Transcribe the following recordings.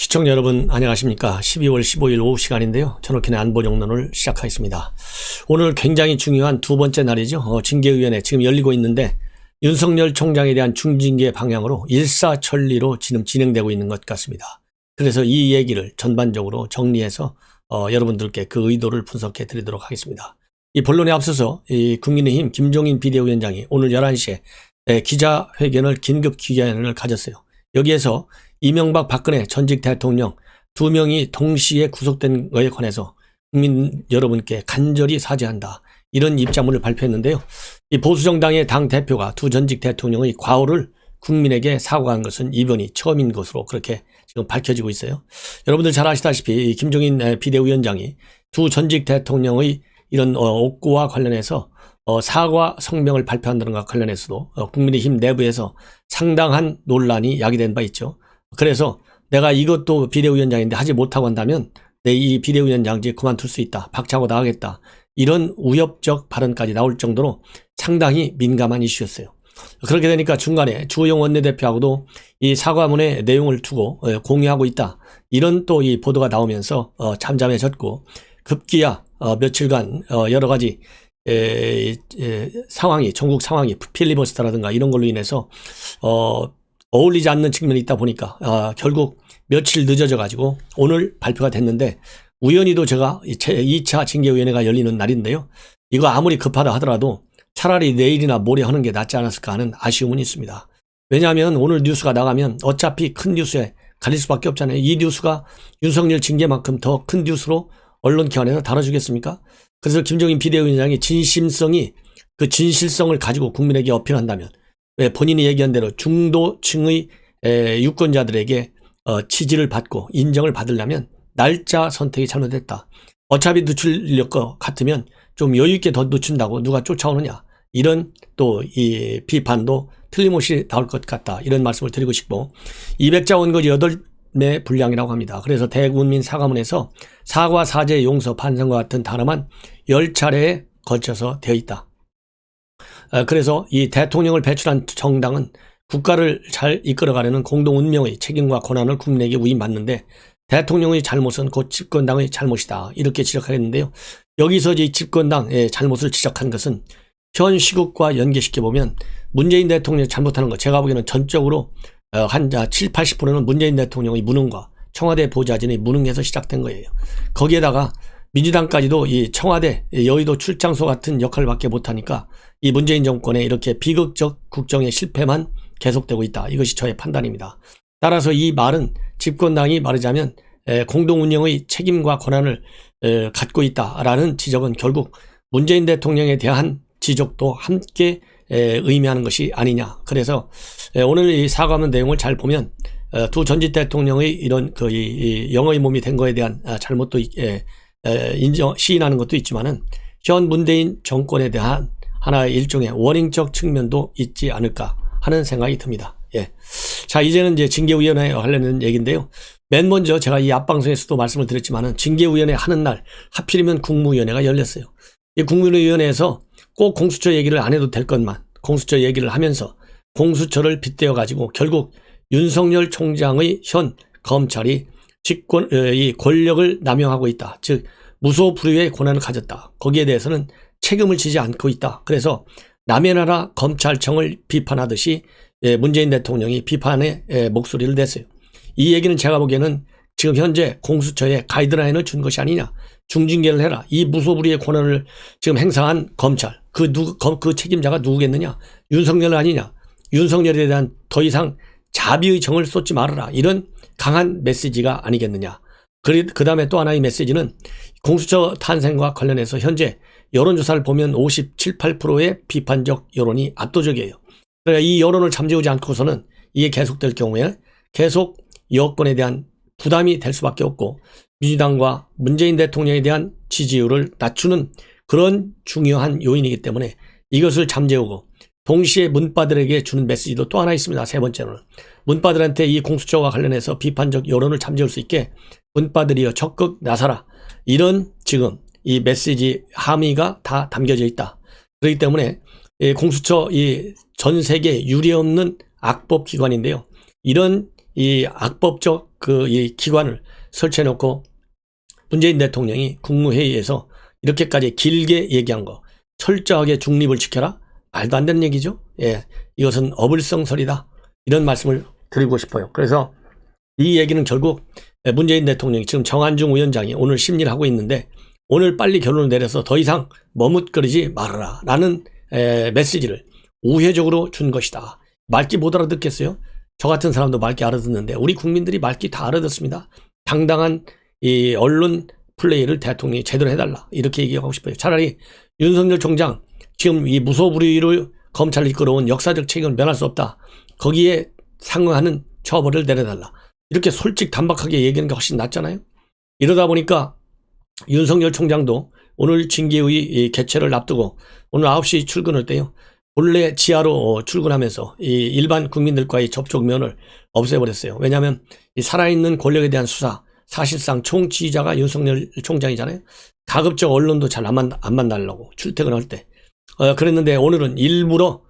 시청자 여러분 안녕하십니까. 12월 15일 오후 시간인데요. 전옥현의 안보정론을 시작하겠습니다. 오늘 굉장히 중요한 두 번째 날이죠. 징계위원회 지금 열리고 있는데 윤석열 총장에 대한 중징계 방향으로 일사천리로 지금 진행되고 있는 것 같습니다. 그래서 이 얘기를 전반적으로 정리해서 여러분들께 그 의도를 분석해 드리도록 하겠습니다. 이 본론에 앞서서 이 국민의힘 김종인 비대위원장이 오늘 11시에 기자회견을 긴급 기자회견을 가졌어요. 여기에서 이명박 박근혜 전직 대통령 두 명이 동시에 구속된 것에 관해서 국민 여러분께 간절히 사죄한다. 이런 입장문을 발표했는데요. 이 보수정당의 당 대표가 두 전직 대통령의 과오를 국민에게 사과한 것은 이번이 처음인 것으로 그렇게 지금 밝혀지고 있어요. 여러분들 잘 아시다시피 김종인 비대위원장이 두 전직 대통령의 이런 옥고와 관련해서 사과 성명을 발표한다는 것과 관련해서도 국민의힘 내부에서 상당한 논란이 야기된 바 있죠. 그래서 내가 이것도 비대위원장인데 하지 못하고 한다면 내 이 비대위원장직 그만둘 수 있다. 박차고 나가겠다. 이런 위협적 발언까지 나올 정도로 상당히 민감한 이슈였어요. 그렇게 되니까 중간에 주호영 원내대표하고도 이 사과문의 내용을 두고 공유하고 있다. 이런 또 이 보도가 나오면서 잠잠해졌고 급기야 며칠간 여러 가지 상황이 전국 상황이 필리버스터라든가 이런 걸로 인해서 어울리지 않는 측면이 있다 보니까 결국 며칠 늦어져 가지고 오늘 발표가 됐는데 우연히도 제가 2차 징계위원회가 열리는 날인데요. 이거 아무리 급하다 하더라도 차라리 내일이나 모레 하는 게 낫지 않았을까 하는 아쉬움은 있습니다. 왜냐하면 오늘 뉴스가 나가면 어차피 큰 뉴스에 가릴 수밖에 없잖아요. 이 뉴스가 윤석열 징계만큼 더 큰 뉴스로 언론기관에서 다뤄주겠습니까? 그래서 김종인 비대위원장이 그 진실성을 가지고 국민에게 어필한다면 왜 본인이 얘기한 대로 중도층의 유권자들에게 지지를 받고 인정을 받으려면 날짜 선택이 잘못됐다. 어차피 늦출 것 같으면 좀 여유있게 더 늦춘다고 누가 쫓아오느냐. 이런 또 이 비판도 틀림없이 나올 것 같다. 이런 말씀을 드리고 싶고 200자 원고지 8매 분량이라고 합니다. 그래서 대국민 사과문에서 사과, 사죄, 용서, 반성과 같은 단어만 10차례에 걸쳐서 되어 있다. 그래서 이 대통령을 배출한 정당은 국가를 잘 이끌어가려는 공동 운명의 책임과 권한을 국민에게 위임받는데 대통령의 잘못은 곧 집권당의 잘못이다. 이렇게 지적하겠는데요. 여기서 이 집권당의 잘못을 지적한 것은 현 시국과 연계시켜보면 문재인 대통령이 잘못하는 것 제가 보기에는 전적으로 한 7, 80%는 문재인 대통령의 무능과 청와대 보좌진의 무능에서 시작된 거예요. 거기에다가 민주당까지도 이 청와대 여의도 출장소 같은 역할밖에 못하니까 이 문재인 정권의 이렇게 비극적 국정의 실패만 계속되고 있다. 이것이 저의 판단입니다. 따라서 이 말은 집권당이 말하자면 공동운영의 책임과 권한을 갖고 있다라는 지적은 결국 문재인 대통령에 대한 지적도 함께 의미하는 것이 아니냐. 그래서 오늘 이 사과문 내용을 잘 보면 두 전직 대통령의 이런 이 영어의 몸이 된 거에 대한 잘못도 시인하는 것도 있지만은 현 문재인 정권에 대한 하나의 일종의 원행적 측면도 있지 않을까 하는 생각이 듭니다. 자, 이제는 이제 징계위원회에 관련된 얘기인데요. 맨 먼저 제가 이 앞방송에서도 말씀을 드렸지만은 징계위원회 하는 날 하필이면 국무위원회가 열렸어요. 이 국무위원회에서 꼭 공수처 얘기를 안 해도 될 것만 공수처 얘기를 하면서 공수처를 빗대어 가지고 결국 윤석열 총장의 현 검찰이 이 권력을 남용하고 있다. 즉 무소불위의 권한을 가졌다. 거기에 대해서는 책임을 지지 않고 있다. 그래서 남의 나라 검찰청을 비판하듯이 문재인 대통령이 비판의 목소리를 냈어요. 이 얘기는 제가 보기에는 지금 현재 공수처에 가이드라인을 준 것이 아니냐. 중징계를 해라. 이 무소불위의 권한을 지금 행사한 검찰. 그 책임자가 누구겠느냐. 윤석열 아니냐. 윤석열에 대한 더 이상 자비의 정을 쏟지 말아라. 이런 강한 메시지가 아니겠느냐. 그 다음에 또 하나의 메시지는 공수처 탄생과 관련해서 현재 여론조사를 보면 57, 8%의 비판적 여론이 압도적이에요. 그러니까 이 여론을 잠재우지 않고서는 이게 계속될 경우에 계속 여권에 대한 부담이 될 수밖에 없고 민주당과 문재인 대통령에 대한 지지율을 낮추는 그런 중요한 요인이기 때문에 이것을 잠재우고 동시에 문바들에게 주는 메시지도 또 하나 있습니다. 세 번째로는 문바들한테 이 공수처와 관련해서 비판적 여론을 잠재울 수 있게 문바들이여 적극 나서라. 이런 지금 이 메시지 함의가 다 담겨져 있다. 그렇기 때문에 공수처 이 전 세계 유례없는 악법 기관인데요. 이런 이 악법적 이 기관을 설치해 놓고 문재인 대통령이 국무회의에서 이렇게까지 길게 얘기한 거, 철저하게 중립을 지켜라? 말도 안 되는 얘기죠. 예, 이것은 어불성설이다. 이런 말씀을 드리고 싶어요. 그래서 이 얘기는 결국 문재인 대통령이 지금 정한중 위원장이 오늘 심리를 하고 있는데 오늘 빨리 결론을 내려서 더 이상 머뭇거리지 말아라 라는 메시지를 우회적으로 준 것이다. 말기 못 알아듣겠어요? 저 같은 사람도 말기 알아듣는데 우리 국민들이 말기 다 알아듣습니다. 당당한 이 언론 플레이를 대통령이 제대로 해달라 이렇게 얘기하고 싶어요. 차라리 윤석열 총장 지금 이 무소불위로 검찰을 이끌어온 역사적 책임을 면할 수 없다. 거기에 상응하는 처벌을 내려달라. 이렇게 솔직 단박하게 얘기하는 게 훨씬 낫잖아요. 이러다 보니까 윤석열 총장도 오늘 징계의 개최를 앞두고 오늘 9시 출근할 때요. 본래 지하로 출근하면서 이 일반 국민들과의 접촉면을 없애버렸어요. 왜냐하면 이 살아있는 권력에 대한 수사, 사실상 총지휘자가 윤석열 총장이잖아요. 가급적 언론도 잘 안 만나려고 출퇴근할 때. 그랬는데 오늘은 일부러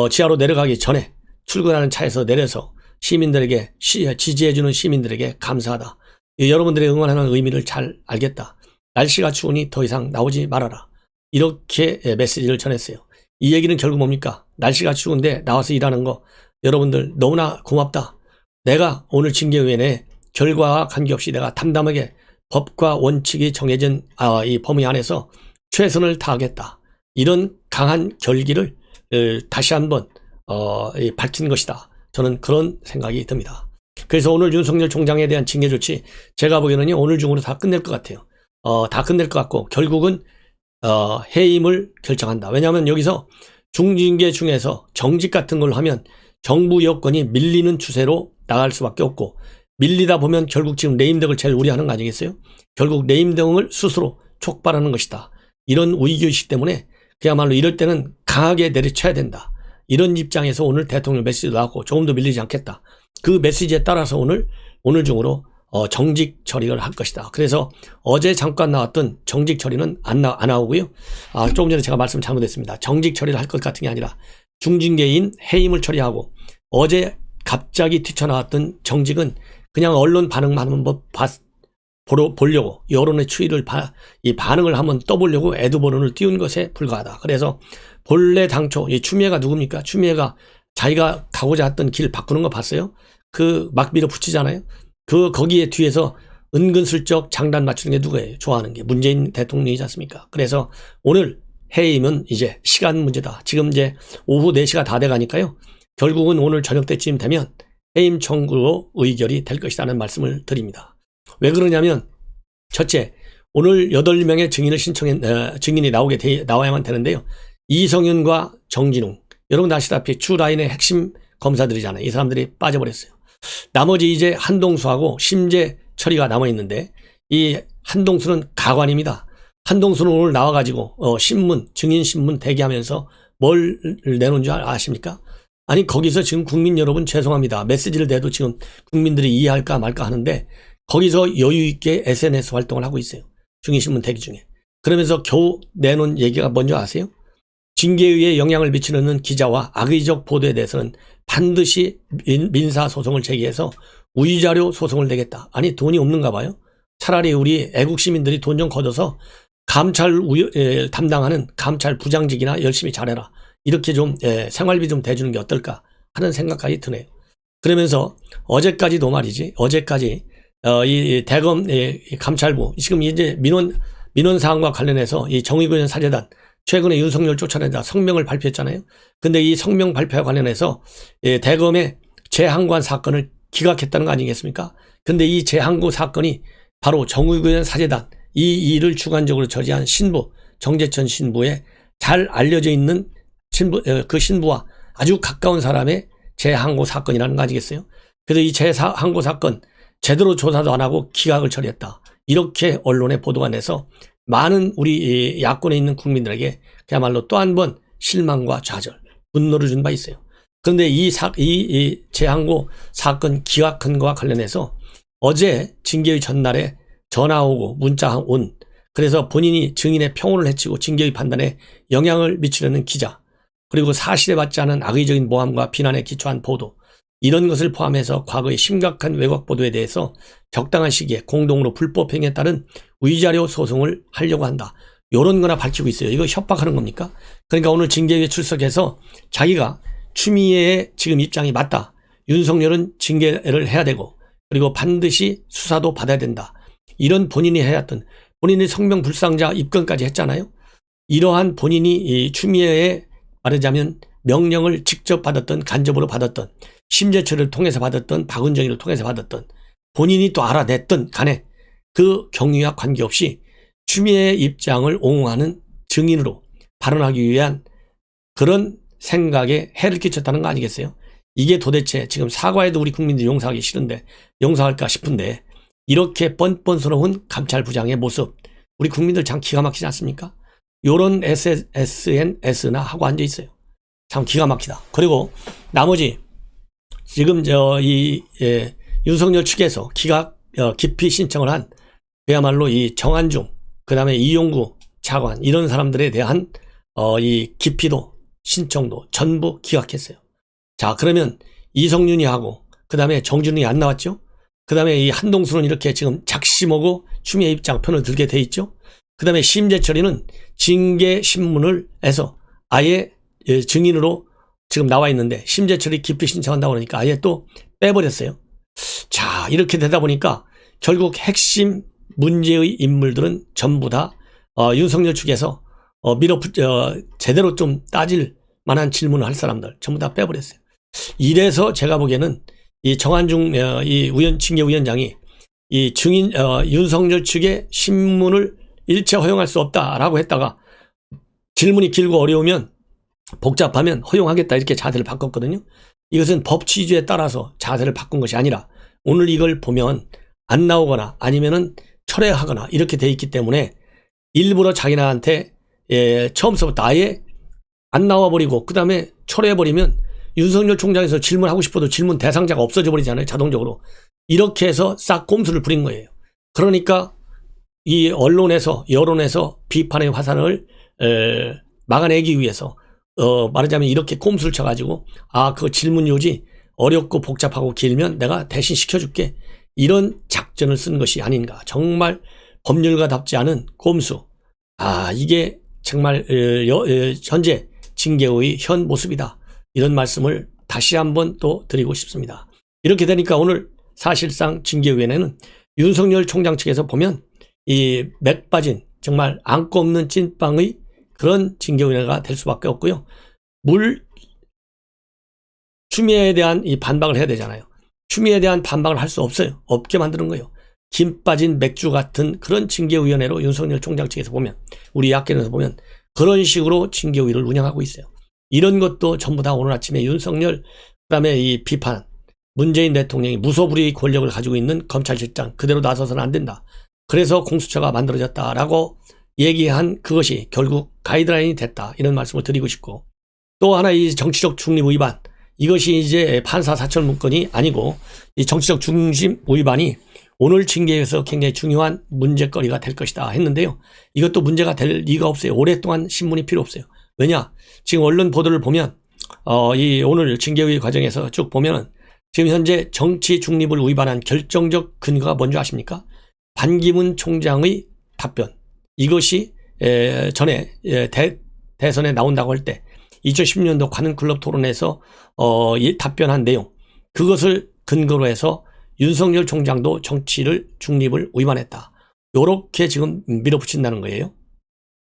지하로 내려가기 전에 출근하는 차에서 내려서 시민들에게 지지해주는 시민들에게 감사하다. 여러분들의 응원하는 의미를 잘 알겠다. 날씨가 추우니 더 이상 나오지 말아라. 이렇게 메시지를 전했어요. 이 얘기는 결국 뭡니까? 날씨가 추운데 나와서 일하는 거 여러분들 너무나 고맙다. 내가 오늘 징계위원회 결과와 관계없이 내가 담담하게 법과 원칙이 정해진 이 범위 안에서 최선을 다하겠다. 이런 강한 결기를 다시 한번 밝힌 것이다. 저는 그런 생각이 듭니다. 그래서 오늘 윤석열 총장에 대한 징계 조치 제가 보기에는 오늘 중으로 다 끝낼 것 같아요. 다 끝낼 것 같고 결국은 해임을 결정한다. 왜냐하면 여기서 중징계 중에서 정직 같은 걸 하면 정부 여건이 밀리는 추세로 나갈 수밖에 없고 밀리다 보면 결국 지금 레임덕을 제일 우려하는 거 아니겠어요? 결국 레임덕을 스스로 촉발하는 것이다. 이런 위기의식 때문에 그야말로 이럴 때는 강하게 내리쳐야 된다. 이런 입장에서 오늘 대통령 메시지도 나왔고 조금 더 밀리지 않겠다. 그 메시지에 따라서 오늘 중으로 정직 처리를 할 것이다. 그래서 어제 잠깐 나왔던 정직 처리는 안 나오고요. 조금 전에 제가 말씀 잘못했습니다. 정직 처리를 할 것 같은 게 아니라 중징계인 해임을 처리하고 어제 갑자기 튀쳐나왔던 정직은 그냥 언론 반응만 한번 보려고 여론의 추이를 이 반응을 한번 떠보려고 에드버런을 띄운 것에 불과하다. 그래서 본래 당초 이 추미애가 누굽니까? 추미애가 자기가 가고자 했던 길 바꾸는 거 봤어요? 그 막 밀어붙이잖아요. 거기에 뒤에서 은근슬쩍 장단 맞추는 게 누구예요? 좋아하는 게 문재인 대통령이지 않습니까? 그래서 오늘 해임은 이제 시간 문제다. 지금 이제 오후 4시가 다 돼가니까요. 결국은 오늘 저녁 때쯤 되면 해임 청구로 의결이 될 것이라는 말씀을 드립니다. 왜 그러냐면 첫째, 오늘 8명의 증인이 나와야만 되는데요. 이성윤과 정진웅, 여러분 아시다시피 추라인의 핵심 검사들이잖아요. 이 사람들이 빠져버렸어요. 나머지 이제 한동수하고 심재 처리가 남아있는데 이 한동수는 가관입니다. 한동수는 오늘 나와가지고 증인신문 대기하면서 뭘 내놓은 줄 아십니까? 아니 거기서 지금 국민 여러분 죄송합니다. 메시지를 내도 지금 국민들이 이해할까 말까 하는데 거기서 여유있게 SNS 활동을 하고 있어요. 증인신문 대기 중에. 그러면서 겨우 내놓은 얘기가 뭔지 아세요? 징계위에 영향을 미치는 기자와 악의적 보도에 대해서는 반드시 민사소송을 제기해서 우위자료 소송을 내겠다. 아니 돈이 없는가 봐요. 차라리 우리 애국 시민들이 돈 좀 걷어서 감찰 담당하는 감찰 부장직이나 열심히 잘해라. 이렇게 좀 생활비 좀 대주는 게 어떨까 하는 생각까지 드네요. 그러면서 어제까지도 말이지. 어제까지 이 대검 감찰부 지금 이제 민원 사항과 관련해서 이 정의구현 사재단 최근에 윤석열 쫓아내다 성명을 발표했잖아요. 근데 이 성명 발표와 관련해서 대검의 재항관 사건을 기각했다는 거 아니겠습니까? 근데 이 재항고 사건이 바로 정의구현 사재단 이 일을 주관적으로 저지한 신부 정재천 신부의 잘 알려져 있는 그 신부와 아주 가까운 사람의 재항고 사건이라는 거 아니겠어요? 그래서 이 재항고 사건 제대로 조사도 안 하고 기각을 처리했다. 이렇게 언론에 보도가 돼서 많은 우리 야권에 있는 국민들에게 그야말로 또 한 번 실망과 좌절, 분노를 준 바 있어요. 그런데 이 재항고 사건 기각한 것과 관련해서 어제 징계의 전날에 전화 오고 문자 온, 그래서 본인이 증인의 평온을 해치고 징계의 판단에 영향을 미치려는 기자, 그리고 사실에 맞지 않은 악의적인 모함과 비난에 기초한 보도, 이런 것을 포함해서 과거의 심각한 왜곡 보도에 대해서 적당한 시기에 공동으로 불법 행위에 따른 위자료 소송을 하려고 한다. 요런 거나 밝히고 있어요. 이거 협박하는 겁니까? 그러니까 오늘 징계위에 출석해서 자기가 추미애의 지금 입장이 맞다. 윤석열은 징계를 해야 되고 그리고 반드시 수사도 받아야 된다. 이런 본인이 해왔던 본인이 성명불상자 입건까지 했잖아요. 이러한 본인이 이 추미애의 말하자면 명령을 직접 받았던 간접으로 받았던 심재철을 통해서 받았던 박은정이를 통해서 받았던 본인이 또 알아냈던 간에 그 경위와 관계없이 추미애의 입장을 옹호하는 증인으로 발언하기 위한 그런 생각에 해를 끼쳤다는 거 아니겠어요? 이게 도대체 지금 사과해도 우리 국민들이 용서하기 싫은데 용서할까 싶은데 이렇게 뻔뻔스러운 감찰부장의 모습 우리 국민들 참 기가 막히지 않습니까? 요런 SNS나 하고 앉아 있어요. 참 기가 막히다. 그리고 나머지 지금 윤석열 측에서 기피 신청을 한 그야말로 이 정한중 그다음에 이용구 차관 이런 사람들에 대한 이 기피도 신청도 전부 기각했어요. 자, 그러면 이성윤이 하고 그다음에 정준이 안 나왔죠? 그다음에 이 한동수는 이렇게 지금 작심하고 추미애 입장 편을 들게 돼 있죠? 그다음에 심재철이는 징계 신문을 해서 아예 증인으로 지금 나와 있는데 심재철이 기피 신청한다고 그러니까 아예 또 빼버렸어요. 자, 이렇게 되다 보니까 결국 핵심 문제의 인물들은 전부 다 윤석열 측에서 제대로 좀 따질 만한 질문을 할 사람들 전부 다 빼버렸어요. 이래서 제가 보기에는 이 정한중 이 징계위원장이 이 증인 윤석열 측의 신문을 일체 허용할 수 없다라고 했다가 질문이 길고 어려우면 복잡하면 허용하겠다 이렇게 자세를 바꿨거든요. 이것은 법 취지에 따라서 자세를 바꾼 것이 아니라 오늘 이걸 보면 안 나오거나 아니면은 철회하거나 이렇게 돼 있기 때문에 일부러 자기네한테 처음서부터 아예 안 나와버리고 그 다음에 철회해버리면 윤석열 총장에서 질문하고 싶어도 질문 대상자가 없어져 버리잖아요. 자동적으로. 이렇게 해서 싹 꼼수를 부린 거예요. 그러니까 이 언론에서 여론에서 비판의 화살을 막아내기 위해서 말하자면 이렇게 꼼수를 쳐가지고 그 질문 요지 어렵고 복잡하고 길면 내가 대신 시켜줄게 이런 작전을 쓴 것이 아닌가. 정말 법률가답지 않은 꼼수. 이게 정말 현재 징계의 현 모습이다. 이런 말씀을 다시 한번 또 드리고 싶습니다. 이렇게 되니까 오늘 사실상 징계위원회는 윤석열 총장 측에서 보면 이 맥 빠진 정말 안고 없는 찐빵의 그런 징계위원회가 될 수밖에 없고요. 추미애에 대한 이 반박을 해야 되잖아요. 추미애에 대한 반박을 할 수 없어요. 없게 만드는 거예요. 김 빠진 맥주 같은 그런 징계위원회로 윤석열 총장 측에서 보면 우리 야권에서 보면 그런 식으로 징계위를 운영하고 있어요. 이런 것도 전부 다 오늘 아침에 윤석열 그다음에 이 비판 문재인 대통령이 무소불위의 권력을 가지고 있는 검찰실장 그대로 나서서는 안 된다. 그래서 공수처가 만들어졌다라고 얘기한 그것이 결국 가이드라인이 됐다. 이런 말씀을 드리고 싶고 또 하나 이 정치적 중립 위반 이것이 이제 판사 사찰 문건이 아니고 이 정치적 중심 위반이 오늘 징계에서 굉장히 중요한 문제거리가 될 것이다 했는데요. 이것도 문제가 될 리가 없어요. 오랫동안 신문이 필요 없어요. 왜냐? 지금 언론 보도를 보면 이 오늘 징계위 과정에서 쭉 보면은 지금 현재 정치 중립을 위반한 결정적 근거가 뭔지 아십니까? 반기문 총장의 답변. 이것이 전에 대선에 나온다고 할 때 2010년도 관훈클럽 토론에서 답변한 내용. 그것을 근거로 해서 윤석열 총장도 정치를 중립을 위반했다. 요렇게 지금 밀어붙인다는 거예요.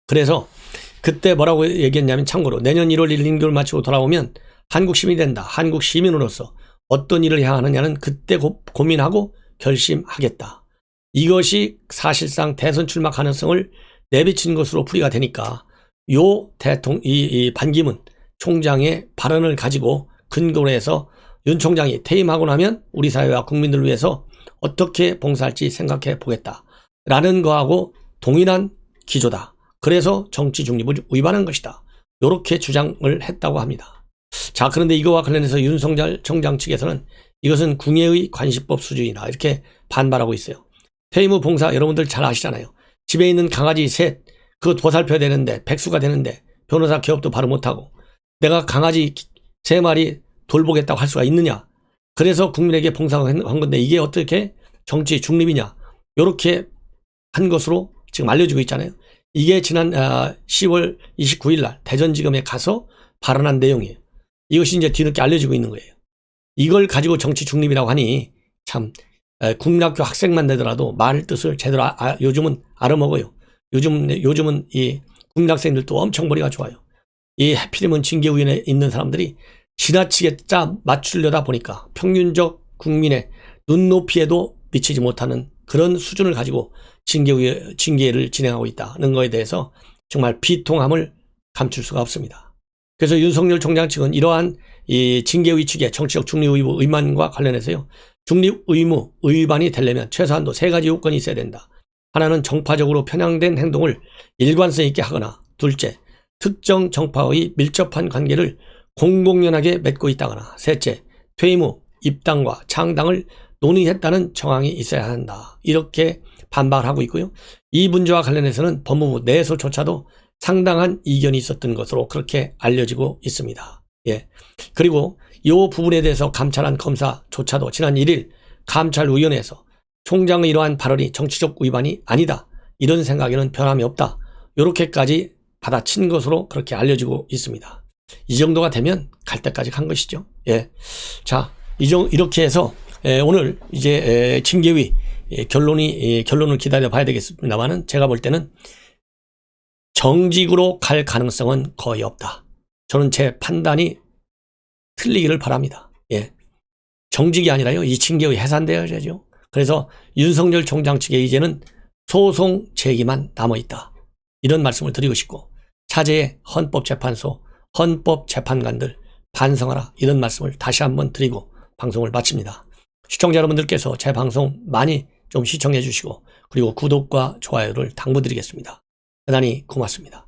그래서 그때 뭐라고 얘기했냐면 참고로 내년 1월 1일 임기를 마치고 돌아오면 한국 시민이 된다. 한국 시민으로서 어떤 일을 해야 하느냐는 그때 고민하고 결심하겠다. 이것이 사실상 대선 출마 가능성을 내비친 것으로 풀이가 되니까 이 반기문 총장의 발언을 가지고 근거로 해서 윤 총장이 퇴임하고 나면 우리 사회와 국민들을 위해서 어떻게 봉사할지 생각해 보겠다라는 거하고 동일한 기조다. 그래서 정치 중립을 위반한 것이다. 이렇게 주장을 했다고 합니다. 자, 그런데 이거와 관련해서 윤석열 총장 측에서는 이것은 궁예의 관시법 수준이다. 이렇게 반발하고 있어요. 퇴임 후 봉사 여러분들 잘 아시잖아요. 집에 있는 강아지 셋 그거 보살펴야 되는데 백수가 되는데 변호사 개업도 바로 못하고 내가 강아지 3마리 돌보겠다고 할 수가 있느냐. 그래서 국민에게 봉사한 건데 이게 어떻게 정치 중립이냐 이렇게 한 것으로 지금 알려지고 있잖아요. 이게 지난 10월 29일 날 대전지검에 가서 발언한 내용이에요. 이것이 이제 뒤늦게 알려지고 있는 거예요. 이걸 가지고 정치 중립이라고 하니 참 국민학교 학생만 되더라도 말 뜻을 제대로 요즘은 알아먹어요. 요즘은 이 국민학생들도 엄청 머리가 좋아요. 이 해피림은 징계위원회에 있는 사람들이 지나치게 맞추려다 보니까 평균적 국민의 눈높이에도 미치지 못하는 그런 수준을 가지고 징계를 진행하고 있다는 것에 대해서 정말 비통함을 감출 수가 없습니다. 그래서 윤석열 총장 측은 이러한 이 징계의 측의 정치적 중립 의무 의만과 관련해서요. 중립 의무 위반이 되려면 최소한도 3가지 요건이 있어야 된다. 하나는 정파적으로 편향된 행동을 일관성 있게 하거나, 둘째, 특정 정파의 밀접한 관계를 공공연하게 맺고 있다거나, 셋째, 퇴임 후 입당과 창당을 논의했다는 정황이 있어야 한다. 이렇게 반박하고 있고요. 이 문제와 관련해서는 법무부 내에서조차도 상당한 이견이 있었던 것으로 그렇게 알려지고 있습니다. 예. 그리고 이 부분에 대해서 감찰한 검사조차도 지난 1일 감찰위원회에서 총장의 이러한 발언이 정치적 위반이 아니다. 이런 생각에는 변함이 없다. 이렇게까지 받아친 것으로 그렇게 알려지고 있습니다. 이 정도가 되면 갈 때까지 간 것이죠. 예. 자, 이렇게 해서 오늘 이제 징계위 결론을 기다려 봐야 되겠습니다만은 제가 볼 때는 정직으로 갈 가능성은 거의 없다. 저는 제 판단이 틀리기를 바랍니다. 예. 정직이 아니라요. 이 징계위 해산되어야죠. 그래서 윤석열 총장 측에 이제는 소송 제기만 남아있다. 이런 말씀을 드리고 싶고 차제의 헌법재판소, 헌법재판관들 반성하라. 이런 말씀을 다시 한번 드리고 방송을 마칩니다. 시청자 여러분들께서 제 방송 많이 좀 시청해 주시고 그리고 구독과 좋아요를 당부드리겠습니다. 대단히 고맙습니다.